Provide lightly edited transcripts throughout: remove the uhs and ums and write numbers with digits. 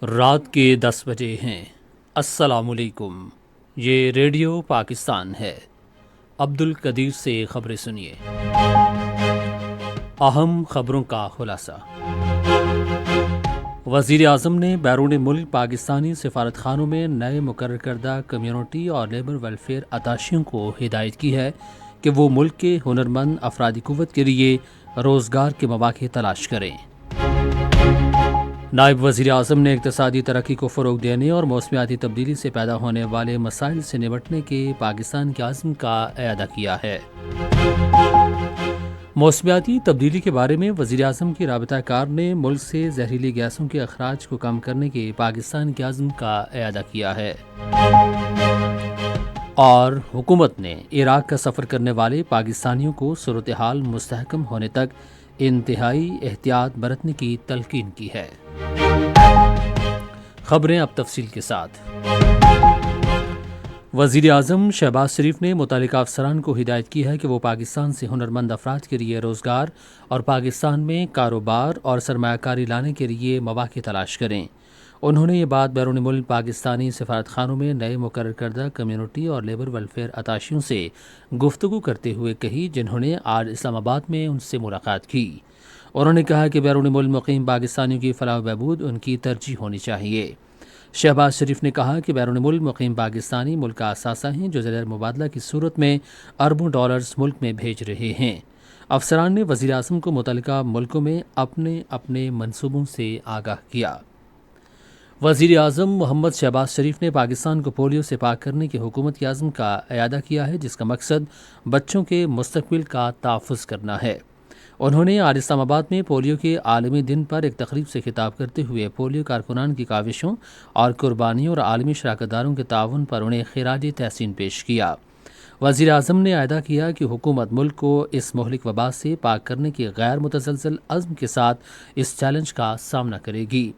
رات کے 10 بجے ہیں۔ السلام علیکم، یہ ریڈیو پاکستان ہے۔ عبد القدیر سے خبریں سنیے۔ اہم خبروں کا خلاصہ۔ وزیر اعظم نے بیرون ملک پاکستانی سفارت خانوں میں نئے مقرر کردہ کمیونٹی اور لیبر ویلفیئر اتاشیوں کو ہدایت کی ہے کہ وہ ملک کے ہنرمند افرادی قوت کے لیے روزگار کے مواقع تلاش کریں۔ نائب وزیر اعظم نے اقتصادی ترقی کو فروغ دینے اور موسمیاتی تبدیلی سے پیدا ہونے والے مسائل سے نمٹنے کے پاکستان کے عزم کا اعادہ کیا ہے۔ موسمیاتی تبدیلی کے بارے میں وزیر اعظم کی رابطہ کار نے ملک سے زہریلی گیسوں کے اخراج کو کم کرنے کے پاکستان کے عزم کا اعادہ کیا ہے۔ اور حکومت نے عراق کا سفر کرنے والے پاکستانیوں کو صورتحال مستحکم ہونے تک انتہائی احتیاط برتنے کی تلقین کی ہے۔ خبریں اب تفصیل کے ساتھ۔ وزیر اعظم شہباز شریف نے متعلقہ افسران کو ہدایت کی ہے کہ وہ پاکستان سے ہنرمند افراد کے لیے روزگار اور پاکستان میں کاروبار اور سرمایہ کاری لانے کے لیے مواقع تلاش کریں۔ انہوں نے یہ بات بیرون ملک پاکستانی سفارت خانوں میں نئے مقرر کردہ کمیونٹی اور لیبر ویلفیئر اتاشیوں سے گفتگو کرتے ہوئے کہی، جنہوں نے آج اسلام آباد میں ان سے ملاقات کی۔ انہوں نے کہا کہ بیرون ملک مقیم پاکستانیوں کی فلاح و بہبود ان کی ترجیح ہونی چاہیے۔ شہباز شریف نے کہا کہ بیرون ملک مقیم پاکستانی ملک کا اثاثہ ہیں جو زیر مبادلہ کی صورت میں اربوں ڈالرز ملک میں بھیج رہے ہیں۔ افسران نے وزیر اعظم کو متعلقہ ملکوں میں اپنے اپنے منصوبوں سے آگاہ کیا۔ وزیر اعظم محمد شہباز شریف نے پاکستان کو پولیو سے پاک کرنے کی حکومت کے عزم کا اعادہ کیا ہے، جس کا مقصد بچوں کے مستقبل کا تحفظ کرنا ہے۔ انہوں نے آج اسلام آباد میں پولیو کے عالمی دن پر ایک تقریب سے خطاب کرتے ہوئے پولیو کارکنان کی کاوشوں اور قربانیوں اور عالمی شراکت داروں کے تعاون پر انہیں خراج تحسین پیش کیا۔ وزیر اعظم نے اعادہ کیا کہ حکومت ملک کو اس مہلک وبا سے پاک کرنے کے غیر متزلزل عزم کے ساتھ اس چیلنج کا سامنا کرے گی۔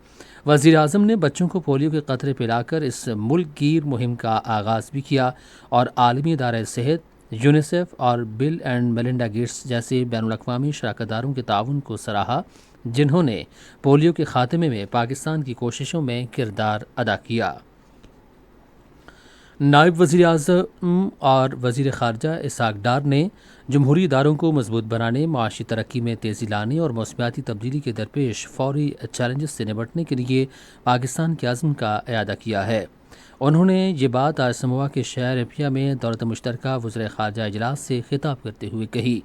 وزیر اعظم نے بچوں کو پولیو کے قطرے پلا کر اس ملک گیر مہم کا آغاز بھی کیا اور عالمی ادارہ صحت، یونیسیف اور بل اینڈ میلنڈا گیٹس جیسے بین الاقوامی شراکت داروں کے تعاون کو سراہا، جنہوں نے پولیو کے خاتمے میں پاکستان کی کوششوں میں کردار ادا کیا۔ نائب وزیر اعظم اور وزیر خارجہ اسحاق ڈار نے جمہوری اداروں کو مضبوط بنانے، معاشی ترقی میں تیزی لانے اور موسمیاتی تبدیلی کے درپیش فوری چیلنجز سے نمٹنے کے لیے پاکستان کے عزم کا اعادہ کیا ہے۔ انہوں نے یہ بات آج سموا کے شہر اپیا میں دولت مشترکہ وزرائے خارجہ اجلاس سے خطاب کرتے ہوئے کہی۔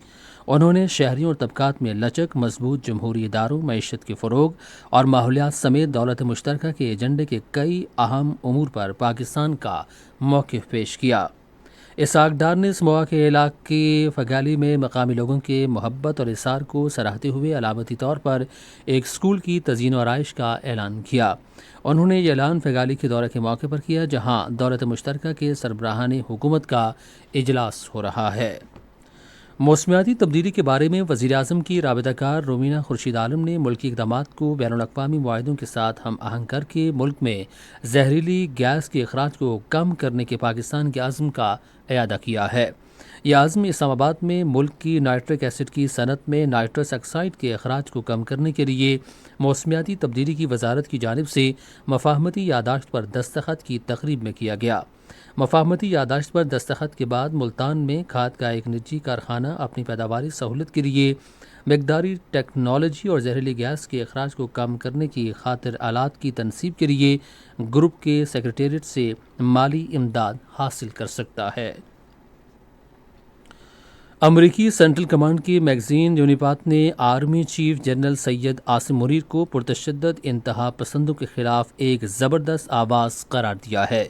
انہوں نے شہریوں اور طبقات میں لچک، مضبوط جمہوری اداروں، معیشت کے فروغ اور ماحولیات سمیت دولت مشترکہ کے ایجنڈے کے کئی اہم امور پر پاکستان کا موقف پیش کیا۔ اسحاق ڈار نے سموا کے علاقے فگالی میں مقامی لوگوں کے محبت اور اصرار کو سراہتے ہوئے علامتی طور پر ایک اسکول کی تزئین و آرائش کا اعلان کیا۔ انہوں نے یہ اعلان فگالی کے دورے کے موقع پر کیا، جہاں دولت مشترکہ کے سربراہان حکومت کا اجلاس ہو رہا ہے۔ موسمیاتی تبدیلی کے بارے میں وزیر اعظم کی رابطہ کار رومینہ خورشید عالم نے ملکی اقدامات کو بین الاقوامی معاہدوں کے ساتھ ہم آہنگ کر کے ملک میں زہریلی گیس کے اخراج کو کم کرنے کے پاکستان کے عزم کا اعادہ کیا ہے۔ یہ عزم اسلام آباد میں ملک کی نائٹرک ایسڈ کی صنعت میں نائٹرس آکسائڈ کے اخراج کو کم کرنے کے لیے موسمیاتی تبدیلی کی وزارت کی جانب سے مفاہمتی یادداشت پر دستخط کی تقریب میں کیا گیا۔ مفاہمتی یادداشت پر دستخط کے بعد ملتان میں کھاد کا ایک نجی کارخانہ اپنی پیداواری سہولت کے لیے مقداری ٹیکنالوجی اور زہریلی گیس کے اخراج کو کم کرنے کی خاطر آلات کی تنصیب کے لیے گروپ کے سیکریٹریٹ سے مالی امداد حاصل کر سکتا ہے۔ امریکی سینٹرل کمانڈ کی میگزین یونیپات نے army chief general Syed Asim Munir کو پرتشدد انتہا پسندوں کے خلاف ایک زبردست آواز قرار دیا ہے۔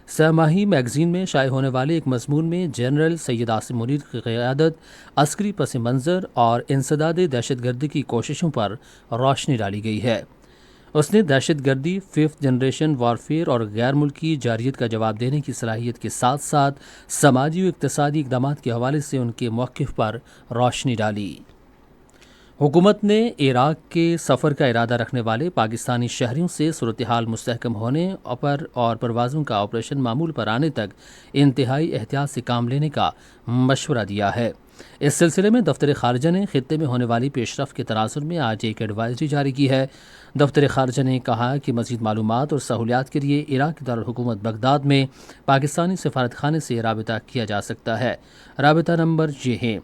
سہ ماہی میگزین میں شائع ہونے والے ایک مضمون میں جنرل سید عاصم منیر کی قیادت، عسکری پس منظر اور انسداد دہشت گردی کی کوششوں پر روشنی ڈالی گئی ہے۔ اس نے دہشت گردی، ففتھ جنریشن وارفیئر اور غیر ملکی جارحیت کا جواب دینے کی صلاحیت کے ساتھ ساتھ سماجی و اقتصادی اقدامات کے حوالے سے ان کے موقف پر روشنی ڈالی۔ حکومت نے عراق کے سفر کا ارادہ رکھنے والے پاکستانی شہریوں سے صورتحال مستحکم ہونے پر اور پروازوں کا آپریشن معمول پر آنے تک انتہائی احتیاط سے کام لینے کا مشورہ دیا ہے۔ اس سلسلے میں دفتر خارجہ نے خطے میں ہونے والی پیش رفت کے تناظر میں آج ایک ایڈوائزری جاری کی ہے۔ دفتر خارجہ نے کہا کہ مزید معلومات اور سہولیات کے لیے عراق کے دارالحکومت بغداد میں پاکستانی سفارت خانے سے رابطہ کیا جا سکتا ہے۔ رابطہ نمبر یہ ہے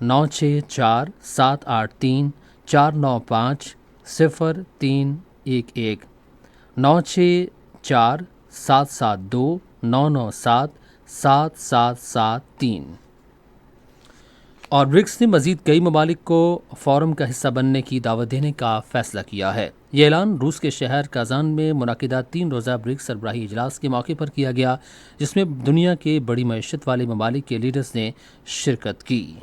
964784950311 964772997773۔ اور برکس نے مزید کئی ممالک کو فورم کا حصہ بننے کی دعوت دینے کا فیصلہ کیا ہے۔ یہ اعلان روس کے شہر کازان میں منعقدہ 3 روزہ برکس سربراہی اجلاس کے موقع پر کیا گیا، جس میں دنیا کے بڑی معیشت والے ممالک کے لیڈرز نے شرکت کی۔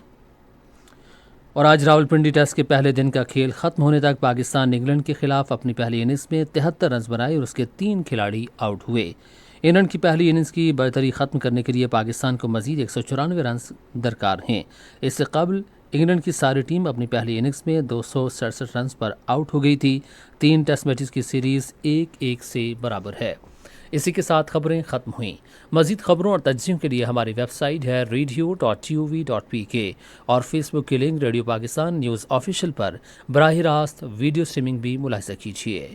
اور آج راولپنڈی ٹیسٹ کے پہلے دن کا کھیل ختم ہونے تک پاکستان نے انگلینڈ کے خلاف اپنی پہلی اننگز میں 73 رنز بنائے اور اس کے 3 کھلاڑی آؤٹ ہوئے۔ انگلینڈ کی پہلی اننگز کی برتری ختم کرنے کے لیے پاکستان کو مزید 194 رنز درکار ہیں۔ اس سے قبل انگلینڈ کی ساری ٹیم اپنی پہلی اننگز میں 267 رنز پر آؤٹ ہو گئی تھی۔ 3 ٹیسٹ میچز کی سیریز 1-1 سے برابر ہے۔ اسی کے ساتھ خبریں ختم ہوئیں۔ مزید خبروں اور تجزیوں کے لیے ہماری ویب سائٹ ہے radio.tov.pk اور فیس بک کی link radio Pakistan news official پر براہ راست ویڈیو اسٹریمنگ بھی ملاحظہ کیجیے۔